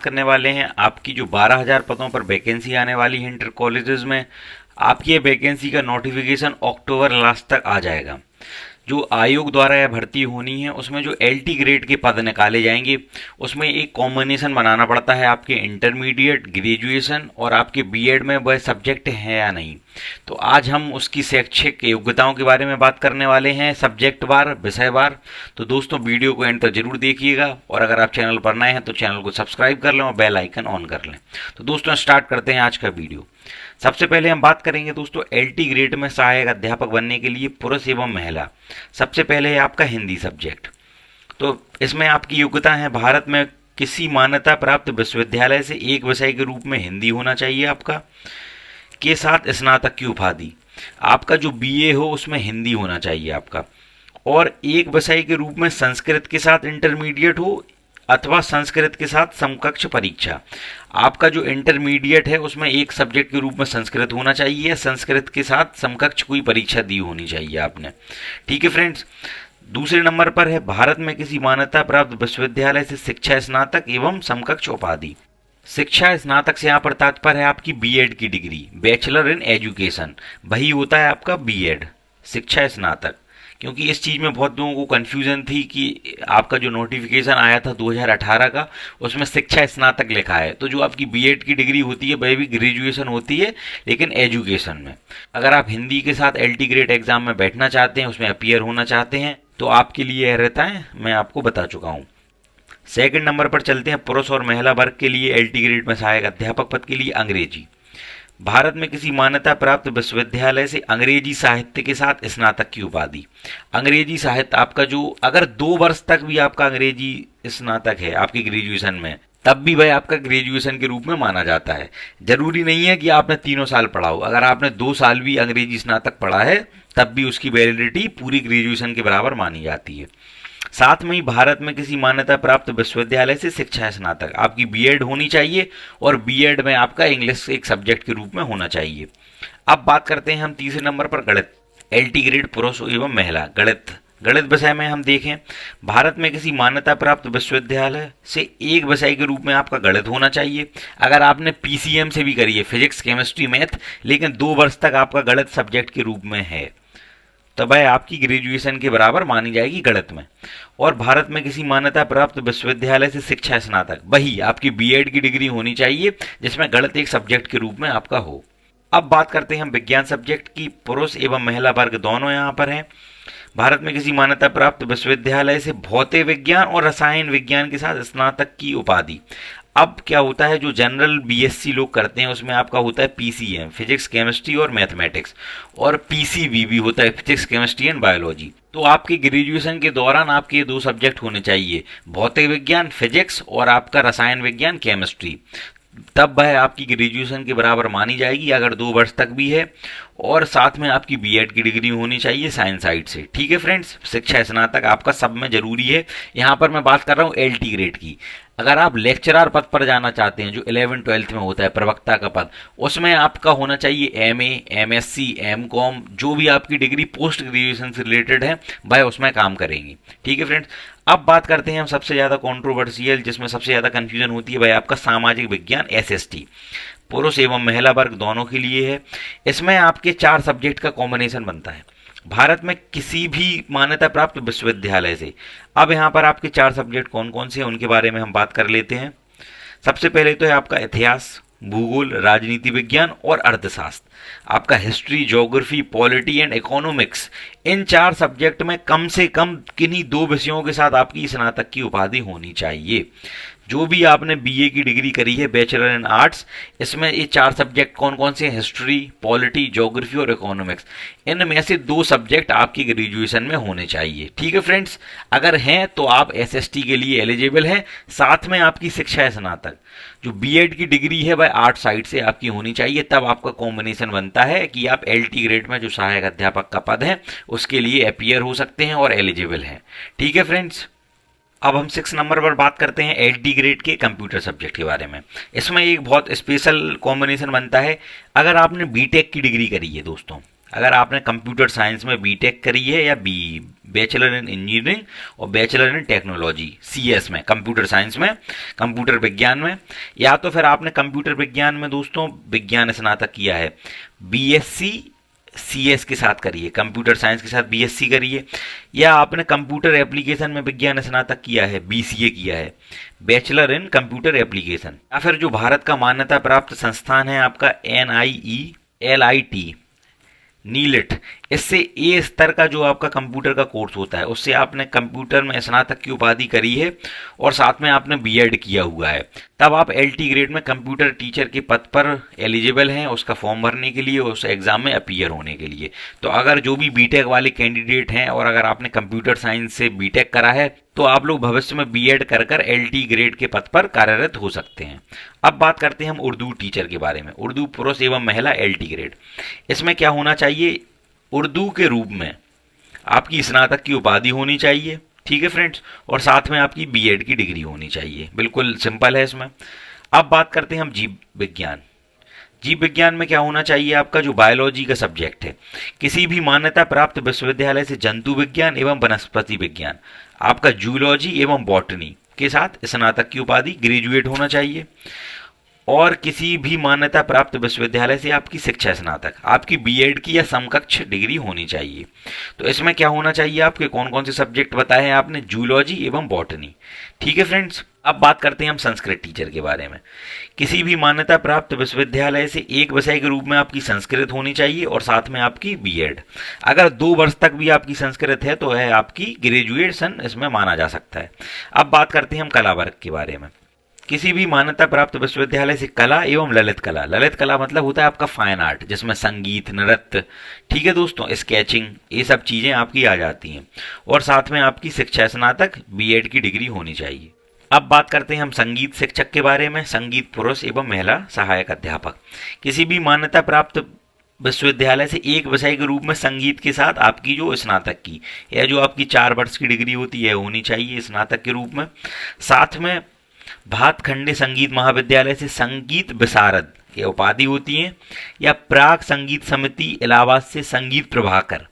करने वाले हैं आपकी जो 12,000 पदों पर वैकेंसी आने वाली है इंटर कॉलेजेस में। आपकी ये वैकेंसी का नोटिफिकेशन अक्टूबर लास्ट तक आ जाएगा। जो आयोग द्वारा यह भर्ती होनी है उसमें जो LT ग्रेड के पद निकाले जाएंगे उसमें एक कॉम्बिनेशन बनाना पड़ता है आपके इंटरमीडिएट, ग्रेजुएशन और आपके बीएड में वह सब्जेक्ट है या नहीं। तो आज हम उसकी शैक्षिक योग्यताओं के बारे में बात करने वाले हैं, सब्जेक्ट वार, विषय वार। तो दोस्तों वीडियो को एंड तक जरूर देखिएगा और अगर आप चैनल पर नए हैं तो चैनल को सब्सक्राइब कर लें और बेल आइकन ऑन कर लें। तो दोस्तों स्टार्ट करते हैं आज का वीडियो। सबसे पहले हम बात करेंगे दोस्तों LT ग्रेड में सहायक अध्यापक बनने के लिए पुरुष एवं महिला। सबसे पहले है आपका हिंदी सब्जेक्ट। तो इसमें आपकी योग्यता है भारत में किसी मान्यता प्राप्त विश्वविद्यालय से एक विषय के रूप में हिंदी होना चाहिए आपका, के साथ स्नातक की उपाधि। आपका जो BA हो उसमें हिंदी होना चाहिए आपका, और एक विषय के रूप में संस्कृत के साथ इंटरमीडिएट हो अथवा संस्कृत के साथ समकक्ष परीक्षा। आपका जो इंटरमीडिएट है उसमें एक सब्जेक्ट के रूप में संस्कृत होना चाहिए, संस्कृत के साथ समकक्ष कोई परीक्षा दी होनी चाहिए आपने। ठीक है फ्रेंड्स। दूसरे नंबर पर है भारत में किसी मान्यता प्राप्त विश्वविद्यालय से शिक्षा स्नातक एवं समकक्ष उपाधि। शिक्षा स्नातक से यहाँ पर तात्पर्य है आपकी BEd की डिग्री, बैचलर इन एजुकेशन, वही होता है आपका BEd, शिक्षा स्नातक। क्योंकि इस चीज़ में बहुत लोगों को कन्फ्यूज़न थी कि आपका जो नोटिफिकेशन आया था 2018 का उसमें शिक्षा स्नातक लिखा है, तो जो आपकी BEd की डिग्री होती है वह भी ग्रेजुएशन होती है लेकिन एजुकेशन में। अगर आप हिंदी के साथ LT ग्रेड एग्जाम में बैठना चाहते हैं, उसमें अपीयर होना चाहते हैं, तो आपके लिए यह रहता है, मैं आपको बता चुका हूँ। सेकंड नंबर पर चलते हैं पुरुष और महिला वर्ग के लिए LT ग्रेड में सहायक अध्यापक पद के लिए अंग्रेजी। भारत में किसी मान्यता प्राप्त विश्वविद्यालय से अंग्रेजी साहित्य के साथ स्नातक की उपाधि। अंग्रेजी साहित्य आपका जो अगर 2 वर्ष तक भी आपका अंग्रेजी स्नातक है आपकी ग्रेजुएशन में, तब भी वह आपका ग्रेजुएशन के रूप में माना जाता है। जरूरी नहीं है कि आपने 3 साल पढ़ा हो, अगर आपने 2 साल भी अंग्रेजी स्नातक पढ़ा है तब भी उसकी वैलिडिटी पूरी ग्रेजुएशन के बराबर मानी जाती है। साथ में ही भारत में किसी मान्यता प्राप्त विश्वविद्यालय से शिक्षा स्नातक आपकी BEd होनी चाहिए और BEd में आपका इंग्लिश एक सब्जेक्ट के रूप में होना चाहिए। अब बात करते हैं हम तीसरे नंबर पर गणित। LT ग्रेड पुरुष एवं महिला गणित विषय में हम देखें, भारत में किसी मान्यता प्राप्त विश्वविद्यालय से एक विषय के रूप में आपका गणित होना चाहिए। अगर आपने PCM से भी करी है, फिजिक्स, केमिस्ट्री, मैथ, लेकिन 2 वर्ष तक आपका गणित सब्जेक्ट के रूप में है, तो वह आपकी ग्रेजुएशन के बराबर मानी जाएगी गणित में। और भारत में किसी मान्यता प्राप्त विश्वविद्यालय से शिक्षा स्नातक, वही आपकी BEd की डिग्री होनी चाहिए जिसमें गणित एक सब्जेक्ट के रूप में आपका हो। अब बात करते हैं हम विज्ञान सब्जेक्ट की। पुरुष एवं महिला वर्ग दोनों यहाँ पर हैं। भारत में किसी मान्यता प्राप्त विश्वविद्यालय से भौतिक विज्ञान और रसायन विज्ञान के साथ स्नातक की उपाधि। अब क्या होता है, जो जनरल BSc लोग करते हैं उसमें आपका होता है PCM, फिजिक्स, केमिस्ट्री और मैथमेटिक्स, और PCB भी होता है, फिजिक्स, केमिस्ट्री एंड बायोलॉजी। तो आपकी ग्रेजुएशन के दौरान आपके ये 2 सब्जेक्ट होने चाहिए, भौतिक विज्ञान फिजिक्स और आपका रसायन विज्ञान केमिस्ट्री, तब वह आपकी ग्रेजुएशन के बराबर मानी जाएगी अगर 2 वर्ष तक भी है। और साथ में आपकी BEd की डिग्री होनी चाहिए साइंस साइड से। ठीक है फ्रेंड्स, शिक्षा स्नातक आपका सब में जरूरी है। यहाँ पर मैं बात कर रहा हूँ LT ग्रेड की। अगर आप लेक्चरर पद पर जाना चाहते हैं जो 11-12 में होता है, प्रवक्ता का पद, उसमें आपका होना चाहिए MA, MSc, MCom, जो भी आपकी डिग्री पोस्ट ग्रेजुएशन से रिलेटेड है वह उसमें काम करेंगी। ठीक है फ्रेंड्स। अब बात करते हैं हम सबसे ज़्यादा कंट्रोवर्शियल, जिसमें सबसे ज़्यादा कन्फ्यूजन होती है, वह आपका सामाजिक विज्ञान SST, पुरुष एवं महिला वर्ग दोनों के लिए है। इसमें आपके 4 सब्जेक्ट का कॉम्बिनेशन बनता है भारत में किसी भी मान्यता प्राप्त विश्वविद्यालय से। अब यहाँ पर आपके 4 सब्जेक्ट कौन कौन से हैं उनके बारे में हम बात कर लेते हैं। सबसे पहले तो है आपका इतिहास, भूगोल, राजनीति विज्ञान और अर्थशास्त्र। आपका history, geography, polity and economics, in 4 subject में कम से कम किन्हीं 2 विषयों के साथ आपकी स्नातक की उपाधि होनी चाहिए। जो भी आपने BA की डिग्री करी है, बैचलर इन आर्ट्स, इसमें ये 4 सब्जेक्ट कौन कौन से हैं, हिस्ट्री, पॉलिटी, ज्योग्राफी और इकोनॉमिक्स, इनमें से 2 सब्जेक्ट आपकी ग्रेजुएशन में होने चाहिए। ठीक है फ्रेंड्स। अगर हैं तो आप SST के लिए एलिजिबल हैं। साथ में आपकी शिक्षा स्नातक जो BEd की डिग्री है वह आर्ट साइड से आपकी होनी चाहिए, तब आपका कॉम्बिनेशन बनता है कि आप LT ग्रेड में जो सहायक अध्यापक का पद है उसके लिए अपीयर हो सकते हैं और एलिजिबल हैं। ठीक है फ्रेंड्स। अब हम 6 नंबर पर बात करते हैं LT ग्रेड के कंप्यूटर सब्जेक्ट के बारे में। इसमें एक बहुत स्पेशल कॉम्बिनेशन बनता है। अगर आपने BTech की डिग्री करी है दोस्तों, अगर आपने कंप्यूटर साइंस में बीटेक करी है या बैचलर इन इंजीनियरिंग और बैचलर इन टेक्नोलॉजी CS में, कंप्यूटर साइंस में, कंप्यूटर विज्ञान में। या तो फिर आपने कंप्यूटर विज्ञान में दोस्तों विज्ञान स्नातक किया है, BSc CS के साथ करिए, कंप्यूटर साइंस के साथ BSc करिए। या आपने कंप्यूटर एप्लीकेशन में विज्ञान स्नातक किया है, BCA किया है, बैचलर इन कंप्यूटर एप्लीकेशन। या फिर जो भारत का मान्यता प्राप्त संस्थान है आपका NIELIT नीलिट, इससे ए स्तर का जो आपका कंप्यूटर का कोर्स होता है उससे आपने कंप्यूटर में स्नातक की उपाधि करी है और साथ में आपने B.Ed किया हुआ है, तब आप LT ग्रेड में कंप्यूटर टीचर के पद पर एलिजिबल हैं उसका फॉर्म भरने के लिए, उस एग्ज़ाम में अपीयर होने के लिए। तो अगर जो भी B.Tech वाले कैंडिडेट हैं और अगर आपने कंप्यूटर साइंस से B.Tech करा है तो आप लोग भविष्य में B.Ed कर LT ग्रेड के पद पर कार्यरत हो सकते हैं। अब बात करते हैं हम उर्दू टीचर के बारे में, उर्दू पुरुष एवं महिला LT ग्रेड। इसमें क्या होना चाहिए, उर्दू के रूप में आपकी स्नातक की उपाधि होनी चाहिए, ठीक है फ्रेंड्स, और साथ में आपकी B.Ed की डिग्री होनी चाहिए, बिल्कुल सिंपल है इसमें। अब बात करते हैं हम जीव विज्ञान। जीव विज्ञान में क्या होना चाहिए, आपका जो बायोलॉजी का सब्जेक्ट है, किसी भी मान्यता प्राप्त विश्वविद्यालय से जंतु विज्ञान एवं वनस्पति विज्ञान, आपका जूलॉजी एवं बॉटनी के साथ स्नातक की उपाधि ग्रेजुएट होना चाहिए। और किसी भी मान्यता प्राप्त विश्वविद्यालय से आपकी शिक्षा स्नातक, आपकी B.Ed की या समकक्ष डिग्री होनी चाहिए। तो इसमें क्या होना चाहिए, आपके कौन कौन से सब्जेक्ट बताए हैं आपने, जूलॉजी एवं बॉटनी, ठीक है फ्रेंड्स। अब बात करते हैं हम संस्कृत टीचर के बारे में। किसी भी मान्यता प्राप्त विश्वविद्यालय से एक विषय के रूप में आपकी संस्कृत होनी चाहिए और साथ में आपकी B.Ed। अगर 2 वर्ष तक भी आपकी संस्कृत है तो है आपकी ग्रेजुएशन इसमें माना जा सकता है। अब बात करते हैं हम कला वर्ग के बारे में। किसी भी मान्यता प्राप्त विश्वविद्यालय से कला एवं ललित कला, ललित कला मतलब होता है आपका फाइन आर्ट, जिसमें संगीत, नृत्य, ठीक है दोस्तों, स्केचिंग, ये सब चीज़ें आपकी आ जाती हैं, और साथ में आपकी शिक्षा स्नातक B.Ed की डिग्री होनी चाहिए। अब बात करते हैं हम संगीत शिक्षक के बारे में, संगीत पुरुष एवं महिला सहायक अध्यापक। किसी भी मान्यता प्राप्त विश्वविद्यालय से एक विषय के रूप में संगीत के साथ आपकी जो स्नातक की या जो आपकी 4 वर्ष की डिग्री होती है होनी चाहिए स्नातक के रूप में। साथ में भातखंडे संगीत महाविद्यालय से संगीत विशारद ये उपाधि होती हैं, या प्राग संगीत समिति इलाहाबाद से संगीत प्रभाकर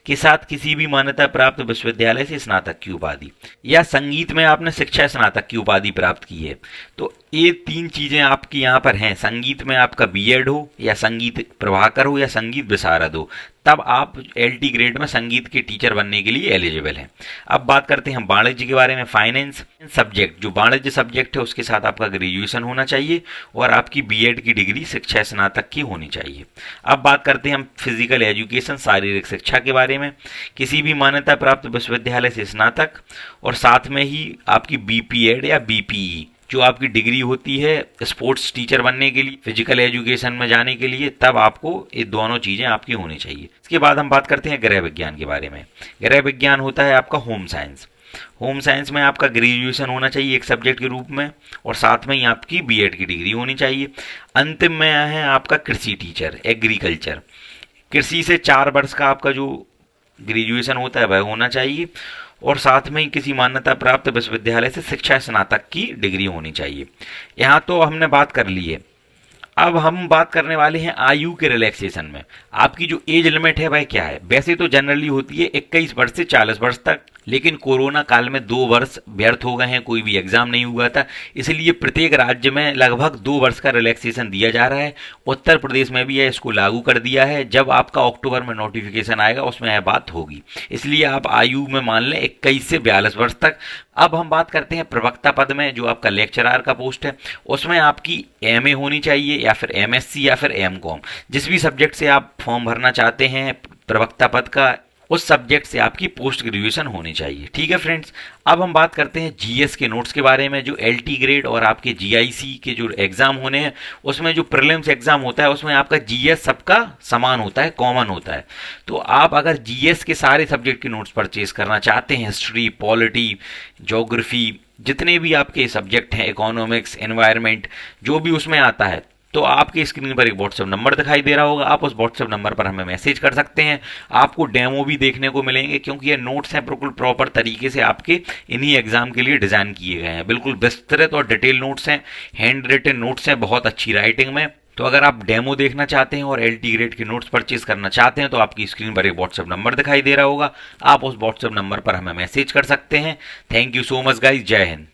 के साथ किसी भी मान्यता प्राप्त विश्वविद्यालय से स्नातक की उपाधि, या संगीत में आपने शिक्षा स्नातक की उपाधि प्राप्त की है। तो ये 3 चीज़ें आपकी यहाँ पर हैं, संगीत में आपका B.Ed हो या संगीत प्रभाकर हो या संगीत विशारद हो, तब आप LT ग्रेड में संगीत के टीचर बनने के लिए एलिजिबल हैं। अब बात करते हैं हम वाणिज्य के बारे में। फाइनेंस सब्जेक्ट, जो वाणिज्य सब्जेक्ट है उसके साथ आपका ग्रेजुएशन होना चाहिए और आपकी B.Ed की डिग्री शिक्षा स्नातक की होनी चाहिए। अब बात करते हैं हम फिजिकल एजुकेशन, शारीरिक शिक्षा के बारे में। किसी भी मान्यता प्राप्त विश्वविद्यालय से स्नातक और साथ में ही आपकी B.Ped या B.Pe जो आपकी डिग्री होती है स्पोर्ट्स टीचर बनने के लिए, फिजिकल एजुकेशन में जाने के लिए, तब आपको ये दोनों चीज़ें आपकी होनी चाहिए। इसके बाद हम बात करते हैं गृह विज्ञान के बारे में। गृह विज्ञान होता है आपका होम साइंस। होम साइंस में आपका ग्रेजुएशन होना चाहिए एक सब्जेक्ट के रूप में और साथ में ही आपकी B.Ed की डिग्री होनी चाहिए। अंतिम में है आपका कृषि टीचर, एग्रीकल्चर। कृषि से 4 वर्ष का आपका जो ग्रेजुएशन होता है वह होना चाहिए और साथ में ही किसी मान्यता प्राप्त विश्वविद्यालय से शिक्षा स्नातक की डिग्री होनी चाहिए। यहाँ तो हमने बात कर ली है। अब हम बात करने वाले हैं आयु के रिलैक्सेशन में। आपकी जो एज लिमिट है वह क्या है। वैसे तो जनरली होती है 21 वर्ष से 40 वर्ष तक, लेकिन कोरोना काल में 2 वर्ष व्यर्थ हो गए हैं, कोई भी एग्जाम नहीं हुआ था, इसलिए प्रत्येक राज्य में लगभग 2 वर्ष का रिलैक्सेशन दिया जा रहा है। उत्तर प्रदेश में भी यह इसको लागू कर दिया है। जब आपका अक्टूबर में नोटिफिकेशन आएगा उसमें यह बात होगी, इसलिए आप आयु में मान लें 21 से 42 वर्ष तक। अब हम बात करते हैं प्रवक्ता पद में, जो आपका लेक्चरार का पोस्ट है उसमें आपकी MA होनी चाहिए या फिर MSc या फिर M.Com, जिस भी सब्जेक्ट से आप फॉर्म भरना चाहते हैं प्रवक्ता पद का, उस सब्जेक्ट से आपकी पोस्ट ग्रेजुएशन होनी चाहिए। ठीक है फ्रेंड्स। अब हम बात करते हैं GS के नोट्स के बारे में। जो LT ग्रेड और आपके GIC के जो एग्ज़ाम होने हैं उसमें जो प्रीलिम्स एग्ज़ाम होता है उसमें आपका GS सबका समान होता है, कॉमन होता है। तो आप अगर GS के सारे सब्जेक्ट के नोट्स परचेज करना चाहते हैं, हिस्ट्री, पॉलिटी, ज्योग्राफी, जितने भी आपके सब्जेक्ट हैं, इकोनॉमिक्स, एनवायरनमेंट, जो भी उसमें आता है, तो आपकी स्क्रीन पर एक व्हाट्सएप नंबर दिखाई दे रहा होगा। आप उस व्हाट्सएप नंबर पर हमें मैसेज कर सकते हैं। आपको डेमो भी देखने को मिलेंगे, क्योंकि ये नोट्स हैं बिल्कुल प्रॉपर तरीके से आपके इन्हीं एग्जाम के लिए डिज़ाइन किए गए हैं। बिल्कुल विस्तृत और डिटेल नोट्स हैं, हैंड रिटन नोट्स हैं, बहुत अच्छी राइटिंग में। तो अगर आप डेमो देखना चाहते हैं और LT ग्रेड के नोट्स परचेज करना चाहते हैं तो आपकी स्क्रीन पर एक व्हाट्सएप नंबर दिखाई दे रहा होगा, आप उस व्हाट्सएप नंबर पर हमें मैसेज कर सकते हैं। Thank you so much guys, जय हिंद।